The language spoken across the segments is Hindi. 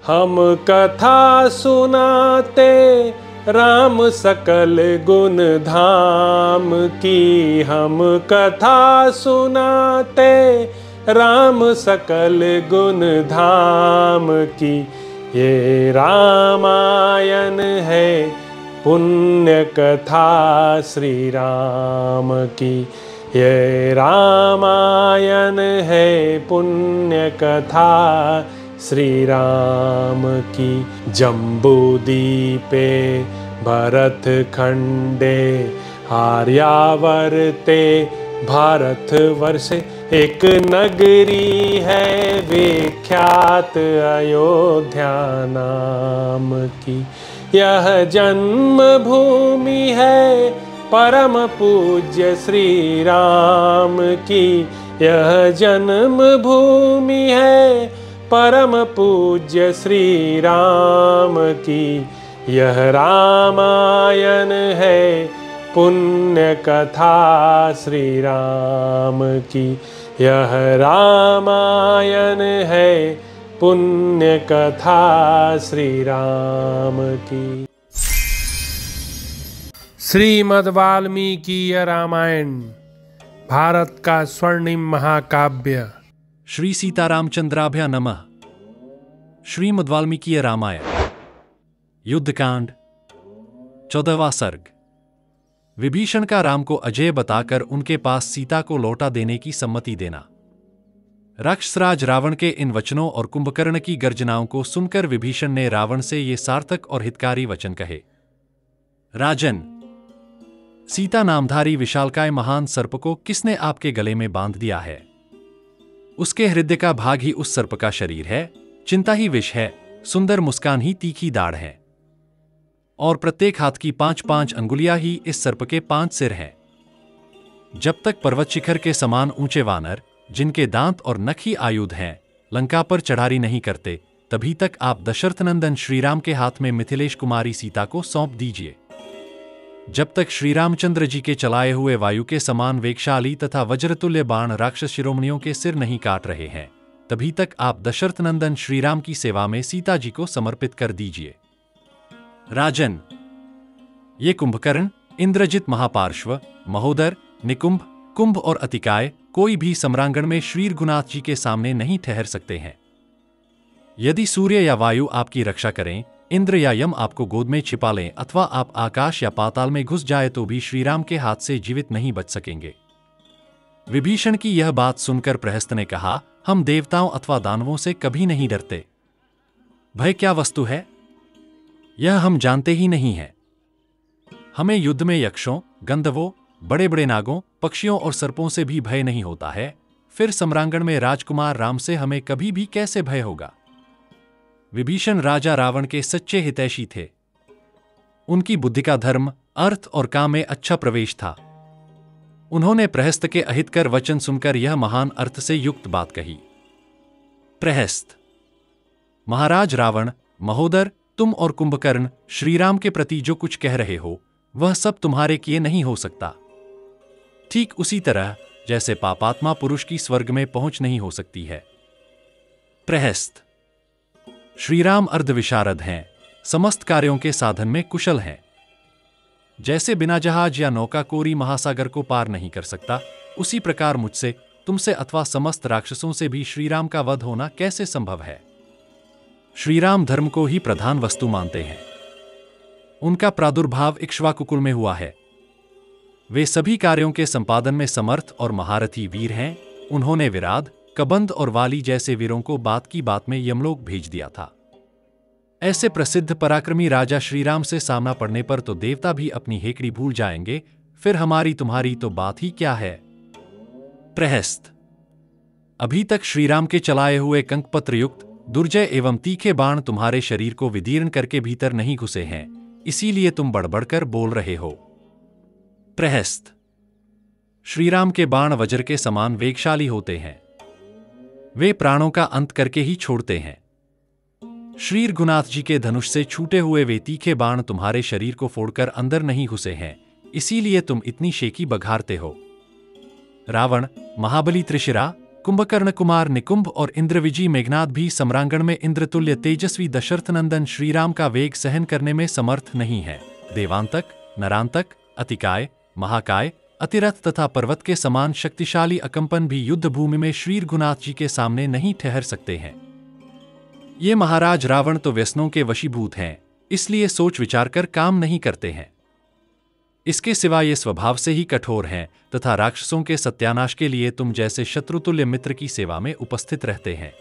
हम कथा सुनाते राम सकल गुण धाम की, हम कथा सुनाते राम सकल गुण धाम की। ये रामायण है पुण्य कथा श्री राम की, ये रामायण है पुण्य कथा श्री राम की। जम्बूद्वीपे भरत खंडे आर्यावर्ते भारत वर्षे, एक नगरी है विख्यात अयोध्या नाम की। यह जन्म भूमि है परम पूज्य श्री राम की, यह जन्म भूमि है परम पूज्य श्री राम की। यह रामायण है पुण्य कथा श्री राम की, यह रामायण है पुण्य कथा श्री राम की। श्रीमद् वाल्मीकि रामायण भारत का स्वर्णिम महाकाव्य। श्री सीतारामचंद्राभ्या नमः। श्रीमद् वाल्मीकि रामायण युद्धकांड 14वां सर्ग। विभीषण का राम को अजेय बताकर उनके पास सीता को लौटा देने की सम्मति देना। राक्षसराज रावण के इन वचनों और कुंभकर्ण की गर्जनाओं को सुनकर विभीषण ने रावण से ये सार्थक और हितकारी वचन कहे। राजन, सीता नामधारी विशालकाय महान सर्प को किसने आपके गले में बांध दिया है? उसके हृदय का भाग ही उस सर्प का शरीर है, चिंता ही विष है, सुंदर मुस्कान ही तीखी दाढ़ है, और प्रत्येक हाथ की 5-5 अंगुलियां ही इस सर्प के 5 सिर हैं। जब तक पर्वत शिखर के समान ऊंचे वानर, जिनके दांत और नख ही आयुध हैं, लंका पर चढ़ाई नहीं करते, तभी तक आप दशरथ नंदन श्रीराम के हाथ में मिथिलेश कुमारी सीता को सौंप दीजिए। जब तक श्री रामचंद्र जी के चलाए हुए वायु के समान वेगशाली तथा वज्रतुल्य बाण राक्षस शिरोमणियों के सिर नहीं काट रहे हैं, तभी तक आप दशरथ नंदन श्रीराम की सेवा में सीता जी को समर्पित कर दीजिए। राजन, ये कुंभकर्ण, इंद्रजित महापार्श्व, महोदर, निकुंभ, कुंभ और अतिकाय कोई भी सम्रांगण में श्री रघुनाथ जी के सामने नहीं ठहर सकते हैं। यदि सूर्य या वायु आपकी रक्षा करें, इंद्र या यम आपको गोद में छिपा लें, अथवा आप आकाश या पाताल में घुस जाए तो भी श्रीराम के हाथ से जीवित नहीं बच सकेंगे। विभीषण की यह बात सुनकर प्रहस्त ने कहा, हम देवताओं अथवा दानवों से कभी नहीं डरते। भय क्या वस्तु है, यह हम जानते ही नहीं है। हमें युद्ध में यक्षों, गंधर्वों, बड़े बड़े नागों, पक्षियों और सर्पों से भी भय नहीं होता है, फिर सम्रांगण में राजकुमार राम से हमें कभी भी कैसे भय होगा? विभीषण राजा रावण के सच्चे हितैषी थे। उनकी बुद्धि का धर्म, अर्थ और काम में अच्छा प्रवेश था। उन्होंने प्रहस्त के अहितकर वचन सुनकर यह महान अर्थ से युक्त बात कही। प्रहस्त, महाराज रावण, महोदर, तुम और कुंभकर्ण श्रीराम के प्रति जो कुछ कह रहे हो, वह सब तुम्हारे किए नहीं हो सकता। ठीक उसी तरह जैसे पापात्मा पुरुष की स्वर्ग में पहुंच नहीं हो सकती है। प्रहस्त, श्रीराम अर्धविशारद हैं, समस्त कार्यों के साधन में कुशल हैं। जैसे बिना जहाज या नौका कोरी महासागर को पार नहीं कर सकता, उसी प्रकार मुझसे, तुमसे अथवा समस्त राक्षसों से भी श्रीराम का वध होना कैसे संभव है? श्रीराम धर्म को ही प्रधान वस्तु मानते हैं। उनका प्रादुर्भाव इक्ष्वाकुकुल में हुआ है। वे सभी कार्यों के संपादन में समर्थ और महारथी वीर हैं। उन्होंने विराट, कबंध और वाली जैसे वीरों को बात की बात में यमलोक भेज दिया था। ऐसे प्रसिद्ध पराक्रमी राजा श्रीराम से सामना पड़ने पर तो देवता भी अपनी हेकड़ी भूल जाएंगे, फिर हमारी तुम्हारी तो बात ही क्या है? प्रहस्त, अभी तक श्रीराम के चलाए हुए कंकपत्र युक्त दुर्जय एवं तीखे बाण तुम्हारे शरीर को विदीर्ण करके भीतर नहीं घुसे हैं, इसीलिए तुम बड़बड़कर बोल रहे हो। प्रहस्त, श्रीराम के बाण वज्र के समान वेगशाली होते हैं। वे प्राणों का अंत करके ही छोड़ते हैं। श्री रघुनाथ जी के धनुष से छूटे हुए वे तीखे बाण तुम्हारे शरीर को फोड़कर अंदर नहीं घुसे हैं, इसीलिए तुम इतनी शेखी बघारते हो। रावण, महाबली त्रिशिरा, कुंभकर्ण कुमार निकुंभ और इंद्रविजय मेघनाद भी सम्रांगण में इंद्रतुल्य तेजस्वी दशरथ नंदन श्रीराम का वेग सहन करने में समर्थ नहीं है। देवांतक, नरांतक, अतिकाय, महाकाय, अतिरथ तथा पर्वत के समान शक्तिशाली अकंपन भी युद्ध भूमि में श्री रघुनाथ जी के सामने नहीं ठहर सकते हैं। ये महाराज रावण तो व्यसनों के वशीभूत हैं, इसलिए सोच विचार कर काम नहीं करते हैं। इसके सिवा ये स्वभाव से ही कठोर हैं तथा राक्षसों के सत्यानाश के लिए तुम जैसे शत्रुतुल्य मित्र की सेवा में उपस्थित रहते हैं।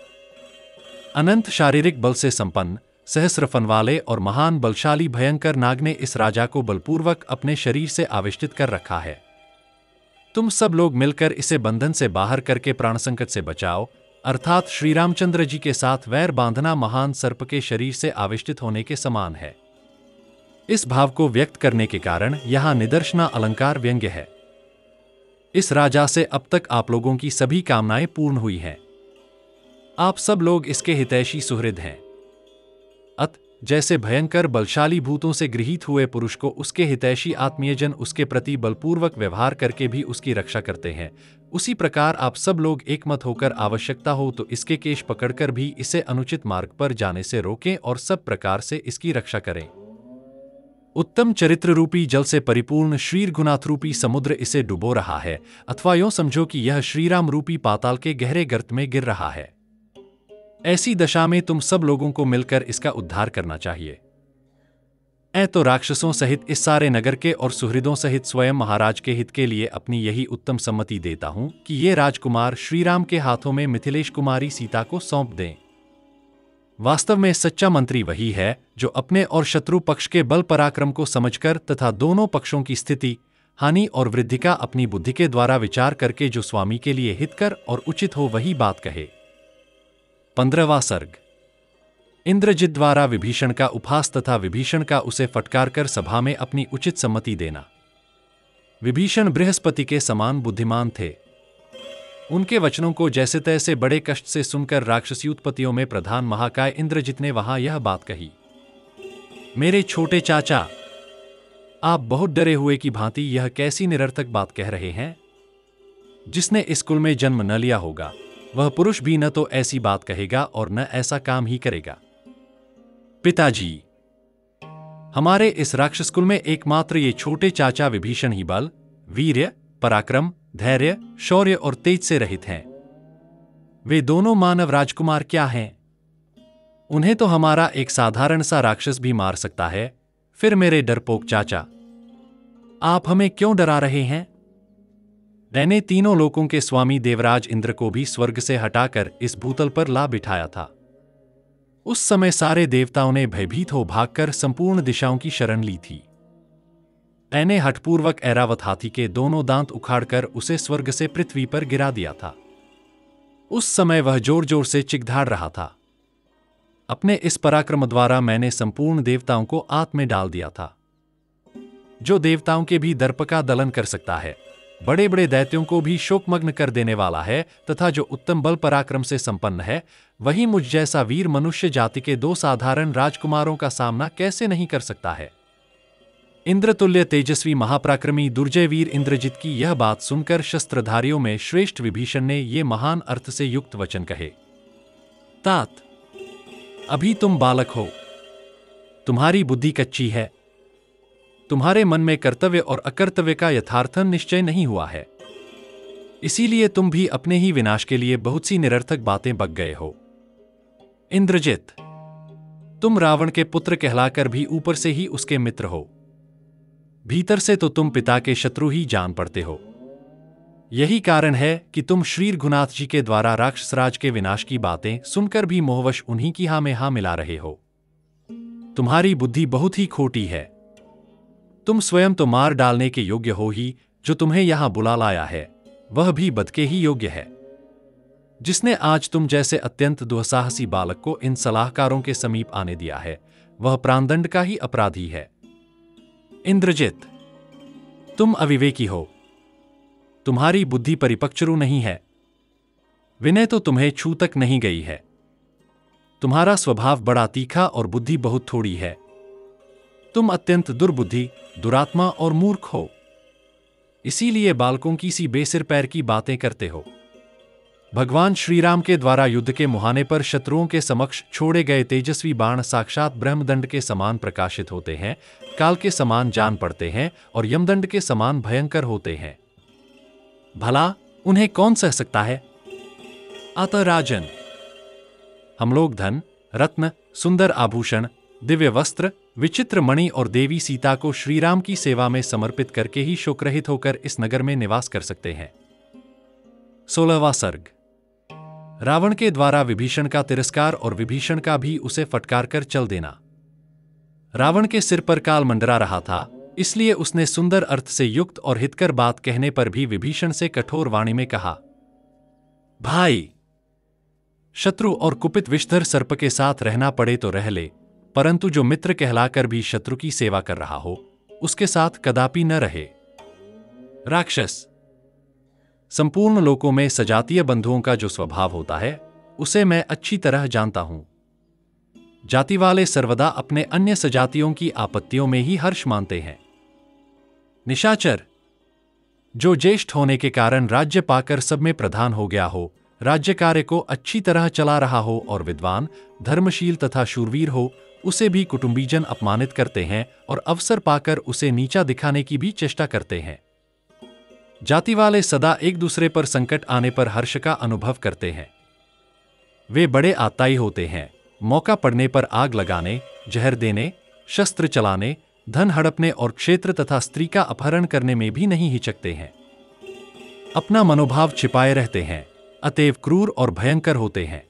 अनंत शारीरिक बल से संपन्न, सहस्र फन वाले और महान बलशाली भयंकर नाग ने इस राजा को बलपूर्वक अपने शरीर से आविष्टित कर रखा है। तुम सब लोग मिलकर इसे बंधन से बाहर करके प्राण संकट से बचाओ, अर्थात श्री रामचंद्र जी के साथ वैर बांधना महान सर्प के शरीर से आविष्टित होने के समान है। इस भाव को व्यक्त करने के कारण यहां निदर्शना अलंकार व्यंग्य है। इस राजा से अब तक आप लोगों की सभी कामनाएं पूर्ण हुई हैं। आप सब लोग इसके हितैषी सुहृद हैं। अत जैसे भयंकर बलशाली भूतों से गृहीत हुए पुरुष को उसके हितैषी आत्मीयजन उसके प्रति बलपूर्वक व्यवहार करके भी उसकी रक्षा करते हैं, उसी प्रकार आप सब लोग एकमत होकर आवश्यकता हो तो इसके केश पकड़कर भी इसे अनुचित मार्ग पर जाने से रोकें और सब प्रकार से इसकी रक्षा करें। उत्तम चरित्र रूपी जल से परिपूर्ण श्री रघुनाथ रूपी समुद्र इसे डुबो रहा है, अथवा यूं समझो कि यह श्रीराम रूपी पाताल के गहरे गर्त में गिर रहा है। ऐसी दशा में तुम सब लोगों को मिलकर इसका उद्धार करना चाहिए। तो राक्षसों सहित इस सारे नगर के और सुहृदों सहित स्वयं महाराज के हित के लिए अपनी यही उत्तम सम्मति देता हूं कि ये राजकुमार श्रीराम के हाथों में मिथिलेश कुमारी सीता को सौंप दें। वास्तव में सच्चा मंत्री वही है जो अपने और शत्रु पक्ष के बल पराक्रम को समझकर तथा दोनों पक्षों की स्थिति, हानि और वृद्धि का अपनी बुद्धि के द्वारा विचार करके जो स्वामी के लिए हितकर और उचित हो वही बात कहे। 15वां सर्ग। इंद्रजित द्वारा विभीषण का उपहास तथा विभीषण का उसे फटकार कर सभा में अपनी उचित सम्मति देना। विभीषण बृहस्पति के समान बुद्धिमान थे। उनके वचनों को जैसे तैसे बड़े कष्ट से सुनकर राक्षसी उत्पत्तियों में प्रधान महाकाय इंद्रजित ने वहां यह बात कही। मेरे छोटे चाचा, आप बहुत डरे हुए की भांति यह कैसी निरर्थक बात कह रहे हैं? जिसने इस कुल में जन्म न लिया होगा वह पुरुष भी न तो ऐसी बात कहेगा और न ऐसा काम ही करेगा। पिताजी, हमारे इस राक्षस कुल में एकमात्र ये छोटे चाचा विभीषण ही बल, वीर्य, पराक्रम, धैर्य, शौर्य और तेज से रहित हैं। वे दोनों मानव राजकुमार क्या हैं? उन्हें तो हमारा एक साधारण सा राक्षस भी मार सकता है। फिर मेरे डरपोक चाचा, आप हमें क्यों डरा रहे हैं? मैंने तीनों लोकों के स्वामी देवराज इंद्र को भी स्वर्ग से हटाकर इस भूतल पर ला बिठाया था। उस समय सारे देवताओं ने भयभीत हो भागकर संपूर्ण दिशाओं की शरण ली थी। मैंने हठपूर्वक ऐरावत हाथी के दोनों दांत उखाड़कर उसे स्वर्ग से पृथ्वी पर गिरा दिया था। उस समय वह जोर जोर से चिगधाड़ रहा था। अपने इस पराक्रम द्वारा मैंने संपूर्ण देवताओं को आत में डाल दिया था। जो देवताओं के भी दर्प का दलन कर सकता है, बड़े बड़े दैत्यों को भी शोकमग्न कर देने वाला है तथा जो उत्तम बल पराक्रम से संपन्न है, वही मुझ जैसा वीर मनुष्य जाति के दो साधारण राजकुमारों का सामना कैसे नहीं कर सकता है। इंद्रतुल्य तेजस्वी महापराक्रमी दुर्जय वीर इंद्रजित की यह बात सुनकर शस्त्रधारियों में श्रेष्ठ विभीषण ने ये महान अर्थ से युक्त वचन कहे। तात, अभी तुम बालक हो, तुम्हारी बुद्धि कच्ची है, तुम्हारे मन में कर्तव्य और अकर्तव्य का यथार्थन निश्चय नहीं हुआ है, इसीलिए तुम भी अपने ही विनाश के लिए बहुत सी निरर्थक बातें बक गए हो। इंद्रजित, तुम रावण के पुत्र कहलाकर भी ऊपर से ही उसके मित्र हो, भीतर से तो तुम पिता के शत्रु ही जान पड़ते हो। यही कारण है कि तुम श्री रघुनाथ जी के द्वारा राक्षसराज के विनाश की बातें सुनकर भी मोहवश उन्हीं की हां में हां मिला रहे हो। तुम्हारी बुद्धि बहुत ही खोटी है। तुम स्वयं तो मार डालने के योग्य हो ही, जो तुम्हें यहां बुला लाया है वह भी बद के ही योग्य है। जिसने आज तुम जैसे अत्यंत दुस्साहसी बालक को इन सलाहकारों के समीप आने दिया है, वह प्राणदंड का ही अपराधी है। इंद्रजित, तुम अविवेकी हो, तुम्हारी बुद्धि परिपक्वरू नहीं है, विनय तो तुम्हें छू तक नहीं गई है। तुम्हारा स्वभाव बड़ा तीखा और बुद्धि बहुत थोड़ी है। तुम अत्यंत दुर्बुद्धि, दुरात्मा और मूर्ख हो, इसीलिए बालकों की सी बेसिर पैर की बातें करते हो। भगवान श्रीराम के द्वारा युद्ध के मुहाने पर शत्रुओं के समक्ष छोड़े गए तेजस्वी बाण साक्षात ब्रह्मदंड के समान प्रकाशित होते हैं, काल के समान जान पड़ते हैं और यमदंड के समान भयंकर होते हैं। भला उन्हें कौन सह सकता है? अतः राजन, हम लोग धन, रत्न, सुंदर आभूषण, दिव्य वस्त्र, विचित्र मणि और देवी सीता को श्रीराम की सेवा में समर्पित करके ही शोकरहित होकर इस नगर में निवास कर सकते हैं। 16वां सर्ग। रावण के द्वारा विभीषण का तिरस्कार और विभीषण का भी उसे फटकार कर चल देना। रावण के सिर पर काल मंडरा रहा था, इसलिए उसने सुंदर अर्थ से युक्त और हितकर बात कहने पर भी विभीषण से कठोर वाणी में कहा, भाई, शत्रु और कुपित विषधर सर्प के साथ रहना पड़े तो रह ले, परंतु जो मित्र कहलाकर भी शत्रु की सेवा कर रहा हो, उसके साथ कदापि न रहे। राक्षस, संपूर्ण लोकों में सजातीय बंधुओं का जो स्वभाव होता है, उसे मैं अच्छी तरह जानता हूं। जाति वाले सर्वदा अपने अन्य सजातियों की आपत्तियों में ही हर्ष मानते हैं। निशाचर, जो ज्येष्ठ होने के कारण राज्य पाकर सब में प्रधान हो गया हो, राज्य कार्य को अच्छी तरह चला रहा हो और विद्वान, धर्मशील तथा शूरवीर हो, उसे भी कुटुंबीजन अपमानित करते हैं और अवसर पाकर उसे नीचा दिखाने की भी चेष्टा करते हैं। जाति वाले सदा एक दूसरे पर संकट आने पर हर्ष का अनुभव करते हैं। वे बड़े आताई होते हैं, मौका पड़ने पर आग लगाने, जहर देने, शस्त्र चलाने, धन हड़पने और क्षेत्र तथा स्त्री का अपहरण करने में भी नहीं हिचकते हैं। अपना मनोभाव छिपाए रहते हैं, अतएव क्रूर और भयंकर होते हैं।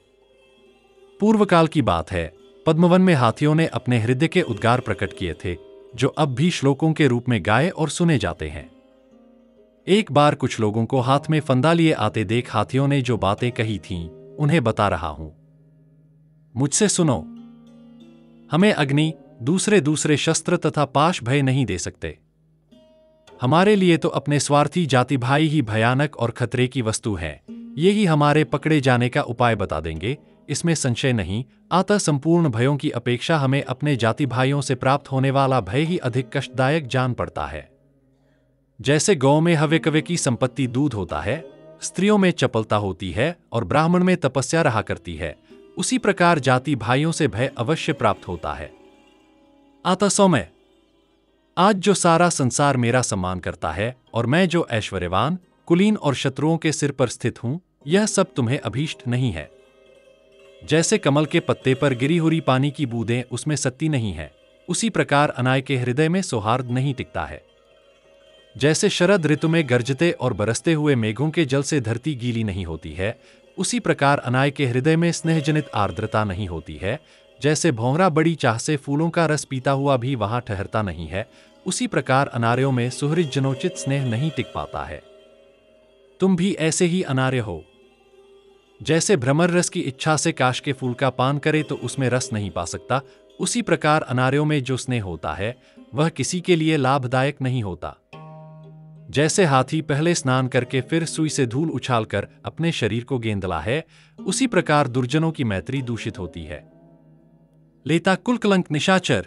पूर्व काल की बात है, पद्मवन में हाथियों ने अपने हृदय के उद्गार प्रकट किए थे, जो अब भी श्लोकों के रूप में गाए और सुने जाते हैं। एक बार कुछ लोगों को हाथ में फंदा लिए आते देख हाथियों ने जो बातें कही थीं, उन्हें बता रहा हूं। मुझसे सुनो। हमें अग्नि, दूसरे शस्त्र तथा पाश भय नहीं दे सकते। हमारे लिए तो अपने स्वार्थी जाति भाई ही भयानक और खतरे की वस्तु है। ये ही हमारे पकड़े जाने का उपाय बता देंगे, इसमें संशय नहीं। अतः संपूर्ण भयों की अपेक्षा हमें अपने जाति भाइयों से प्राप्त होने वाला भय ही अधिक कष्टदायक जान पड़ता है। जैसे गौ में हव्यकव्य की संपत्ति दूध होता है, स्त्रियों में चपलता होती है और ब्राह्मण में तपस्या रहा करती है, उसी प्रकार जाति भाइयों से भय अवश्य प्राप्त होता है। अतः सौम्य, आज जो सारा संसार मेरा सम्मान करता है और मैं जो ऐश्वर्यवान, कुलीन और शत्रुओं के सिर पर स्थित हूं, यह सब तुम्हें अभीष्ट नहीं है। जैसे कमल के पत्ते पर गिरी हुई पानी की बूंदें उसमें सत्ती नहीं है, उसी प्रकार अनाय के हृदय में सौहार्द नहीं टिकता है। जैसे शरद ऋतु में गरजते और बरसते हुए मेघों के जल से धरती गीली नहीं होती है, उसी प्रकार अनाय के हृदय में स्नेहजनित आर्द्रता नहीं होती है। जैसे भौंरा बड़ी चाह से फूलों का रस पीता हुआ भी वहां ठहरता नहीं है, उसी प्रकार अनार्यों में सुहृद जनोचित स्नेह नहीं टिक पाता है। तुम भी ऐसे ही अनार्य हो। जैसे भ्रमर रस की इच्छा से काश के फूल का पान करे तो उसमें रस नहीं पा सकता, उसी प्रकार अनार्यों में जो स्नेह होता है, वह किसी के लिए लाभदायक नहीं होता। जैसे हाथी पहले स्नान करके फिर सुई से धूल उछालकर अपने शरीर को गेंदला है, उसी प्रकार दुर्जनों की मैत्री दूषित होती है। लेता कुलकलंक निशाचर,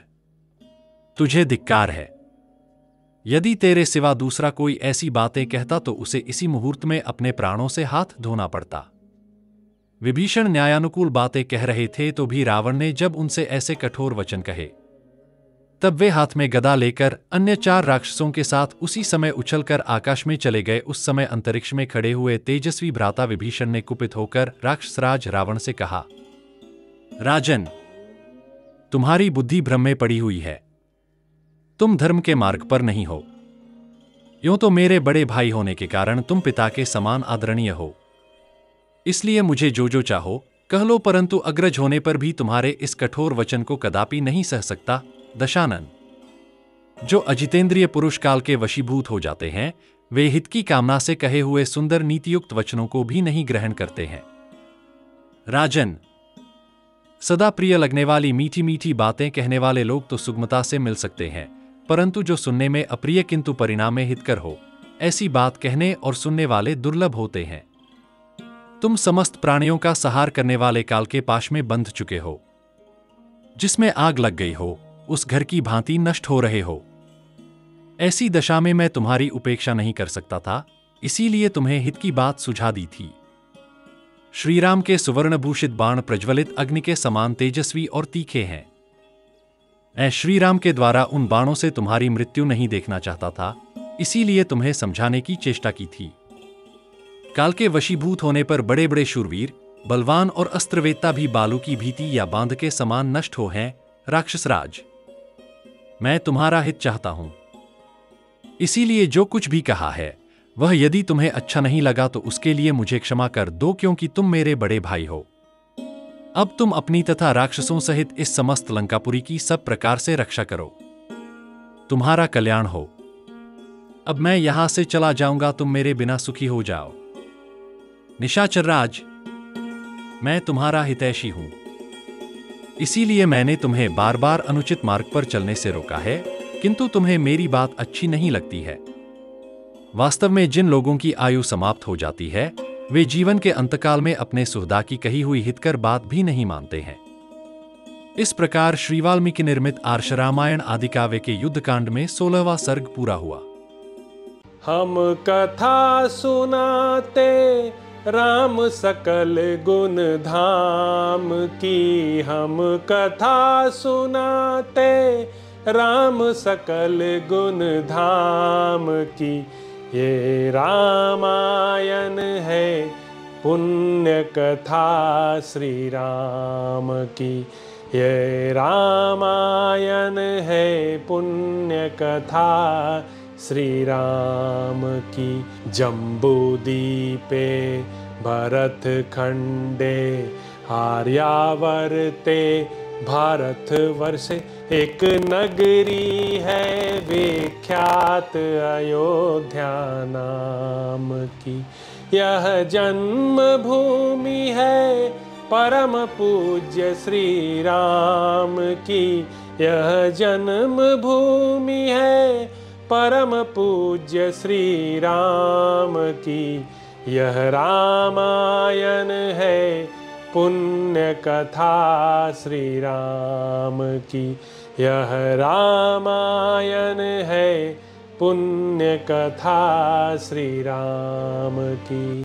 तुझे धिक्कार है। यदि तेरे सिवा दूसरा कोई ऐसी बातें कहता तो उसे इसी मुहूर्त में अपने प्राणों से हाथ धोना पड़ता। विभीषण न्यायानुकूल बातें कह रहे थे तो भी रावण ने जब उनसे ऐसे कठोर वचन कहे, तब वे हाथ में गदा लेकर अन्य 4 राक्षसों के साथ उसी समय उछलकर आकाश में चले गए। उस समय अंतरिक्ष में खड़े हुए तेजस्वी भ्राता विभीषण ने कुपित होकर राक्षसराज रावण से कहा, राजन, तुम्हारी बुद्धि भ्रम में पड़ी हुई है। तुम धर्म के मार्ग पर नहीं हो। यूं तो मेरे बड़े भाई होने के कारण तुम पिता के समान आदरणीय हो, इसलिए मुझे जो चाहो कह लो, परंतु अग्रज होने पर भी तुम्हारे इस कठोर वचन को कदापि नहीं सह सकता। दशानन, जो अजितेंद्रिय पुरुष काल के वशीभूत हो जाते हैं, वे हित की कामना से कहे हुए सुंदर नीतियुक्त वचनों को भी नहीं ग्रहण करते हैं। राजन, सदा प्रिय लगने वाली मीठी मीठी बातें कहने वाले लोग तो सुगमता से मिल सकते हैं, परंतु जो सुनने में अप्रिय किंतु परिणाम में हितकर हो, ऐसी बात कहने और सुनने वाले दुर्लभ होते हैं। तुम समस्त प्राणियों का सहार करने वाले काल के पाश में बंध चुके हो। जिसमें आग लग गई हो, उस घर की भांति नष्ट हो रहे हो। ऐसी दशा में मैं तुम्हारी उपेक्षा नहीं कर सकता था, इसीलिए तुम्हें हित की बात सुझा दी थी। श्रीराम के सुवर्णभूषित बाण प्रज्वलित अग्नि के समान तेजस्वी और तीखे हैं। मैं श्रीराम के द्वारा उन बाणों से तुम्हारी मृत्यु नहीं देखना चाहता था, इसीलिए तुम्हें समझाने की चेष्टा की थी। काल के वशीभूत होने पर बड़े बड़े शूरवीर, बलवान और अस्त्रवेत्ता भी बालू की भीति या बांध के समान नष्ट हो हैं। राक्षसराज, मैं तुम्हारा हित चाहता हूं, इसीलिए जो कुछ भी कहा है वह यदि तुम्हें अच्छा नहीं लगा तो उसके लिए मुझे क्षमा कर दो, क्योंकि तुम मेरे बड़े भाई हो। अब तुम अपनी तथा राक्षसों सहित इस समस्त लंकापुरी की सब प्रकार से रक्षा करो। तुम्हारा कल्याण हो। अब मैं यहां से चला जाऊंगा, तुम मेरे बिना सुखी हो जाओ। निशाचर राज, मैं तुम्हारा हितैषी हूं, इसीलिए मैंने तुम्हें बार बार अनुचित मार्ग पर चलने से रोका है, किंतु तुम्हें मेरी बात अच्छी नहीं लगती है। वास्तव में जिन लोगों की आयु समाप्त हो जाती है वे जीवन के अंतकाल में अपने सुहृदा की कही हुई हितकर बात भी नहीं मानते हैं। इस प्रकार श्री वाल्मीकि निर्मित आर्ष रामायण आदि काव्य के युद्धकांड में 16वां सर्ग पूरा हुआ। हम कथा सुनाते राम सकल गुण धाम की, हम कथा सुनाते राम सकल गुण धाम की। ये रामायण है पुण्य कथा श्री राम की, ये रामायण है पुण्य कथा श्री राम की। जम्बूदीपे भरत खंडे आर्यावर्ते भारत वर्षे एक नगरी है विख्यात अयोध्या नाम की। यह जन्म भूमि है परम पूज्य श्री राम की, यह जन्म भूमि है परम पूज्य श्री राम की। यह रामायण है पुण्य कथा श्री राम की, यह रामायण है पुण्य कथा श्री राम की।